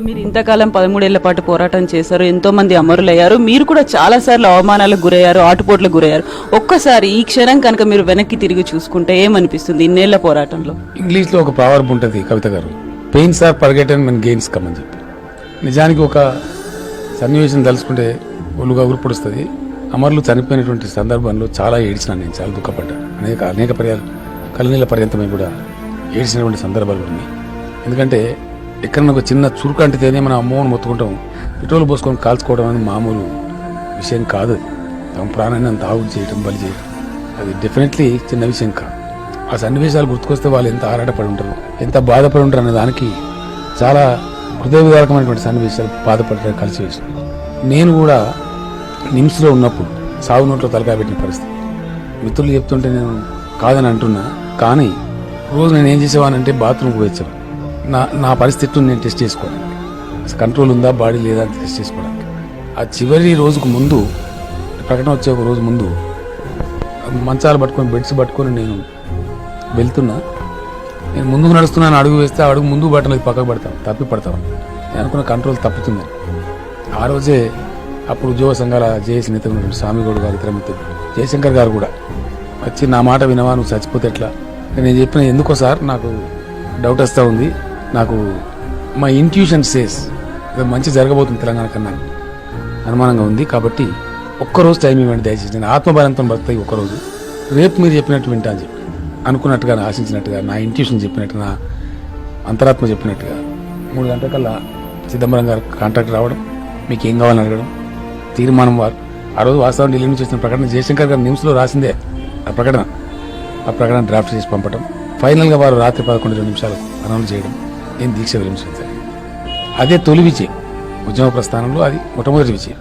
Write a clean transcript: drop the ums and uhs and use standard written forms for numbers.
మీరు ఇంతకాలం 13 ఏళ్ల పాటు పోరాటం చేశారు, ఎంతో మంది అమరులయ్యారు, మీరు కూడా చాలా సార్లు అవమానాలకు గురయ్యారు, ఆటుపోట్లకు గురయ్యారు. ఒక్కసారి ఈ క్షణం కనుక మీరు వెనక్కి తిరిగి చూసుకుంటే ఏమనిపిస్తుంది ఇన్నేళ్ల పోరాటంలో? ఇంగ్లీష్లో ఒక ప్రావర్బ్ ఉంటుంది Kavitha garu, pains are forgotten when gains come అని చెప్పి. నిజానికి ఒక సన్నివేశం తలుచుకుంటే ఒళ్ళుగా ఉరుపొడుస్తుంది. అమరులు చనిపోయినటువంటి సందర్భంలో చాలా ఏడ్చినాను, నేను చాలా దుఃఖపడ్డాను. అనేక పర్యాలు కళ్ళనీళ్ళ పర్యంతమై కూడా ఏడ్చినటువంటి సందర్భాలు ఉన్నాయి. ఎందుకంటే ఎక్కడన్నా ఒక చిన్న చురుకు అంటితేనే మనం అమ్మోని మొత్తుకుంటాం. పెట్రోల్ పోసుకొని కాల్చుకోవడం అనేది మామూలు విషయం కాదు. తమ ప్రాణాన్ని అంత ఆవుడు చేయటం, బలి చేయటం, అది డెఫినెట్లీ చిన్న విషయం కాదు. ఆ సన్నివేశాలు గుర్తుకొస్తే వాళ్ళు ఎంత ఆరాటపడి ఉంటారు, ఎంత బాధపడి ఉంటారు అనే దానికి చాలా హృదయ విదారకమైనటువంటి సన్నివేశాలు బాధపడడానికి కలిసి వేసినాయి. నేను కూడా నిమ్స్లో ఉన్నప్పుడు సాగు నోట్లో తలకాయ పెట్టిన పరిస్థితి. మిత్రులు చెప్తుంటే నేను కాదని అంటున్నా, కానీ రోజు నేను ఏం చేసేవానంటే బాత్రూమ్కి వచ్చేవాను. నా పరిస్థితిని నేను టెస్ట్ చేసుకోవడానికి, అసలు కంట్రోల్ ఉందా బాడీ లేదా అని టెస్ట్ చేసుకోవడానికి. ఆ చివరి రోజుకు ముందు, ప్రకటన వచ్చే ఒక రోజు ముందు మంచాలు పట్టుకొని బెడ్స్ పట్టుకొని నేను వెళ్తున్నా. నేను ముందుకు నడుస్తున్నాను, అడుగు వేస్తే అడుగు ముందుకు పట్టలేదు, పక్కకు పడతాను, తప్పి పడతాను. నేను అనుకున్న కంట్రోల్ తప్పుతుందని ఆ రోజే అప్పుడు ఉద్యోగ సంఘాల జేఏసీ నేత ఉన్నటువంటి స్వామిగౌడ్ గారు, ఇతర మిత్రులు జయశంకర్ గారు కూడా వచ్చి నా మాట వినవా, నువ్వు చచ్చిపోతే ఎట్లా? నేను చెప్పిన, ఎందుకో సార్ నాకు డౌట్ వస్తూ ఉంది, నాకు మై ఇంట్యూషన్ సేస్ మంచి జరగబోతుంది తెలంగాణ కన్నా అనుమానంగా ఉంది, కాబట్టి ఒక్కరోజు టైం ఇవ్వండి దయచేసి, నేను ఆత్మబలంతో బతుకుతాయి ఒక్కరోజు, రేపు మీరు చెప్పినట్టు వింటా అని చెప్పి అనుకున్నట్టుగా, ఆశించినట్టుగా, నా ఇంట్యూషన్ చెప్పినట్టుగా, నా అంతరాత్మ చెప్పినట్టుగా 3 గంటల కల్లా చిదంబరం గారు కాంట్రాక్ట్ రావడం, మీకు ఏం కావాలని అడగడం, తీర్మానం వారు ఆ రోజు వాస్తవం ఢిల్లీ నుంచి వచ్చిన ప్రకటన జయశంకర్ గారు నిమ్స్లో రాసిందే ఆ ప్రకటన డ్రాఫ్ట్ చేసి పంపడం, ఫైనల్గా వారు రాత్రి 11:02 నిమిషాలకు అనౌన్స్ చేయడం, నేను దీక్ష విరమించాను. అదే తొలి విజయం ఉద్యమ ప్రస్థానంలో, అది మొట్టమొదటి విజయం.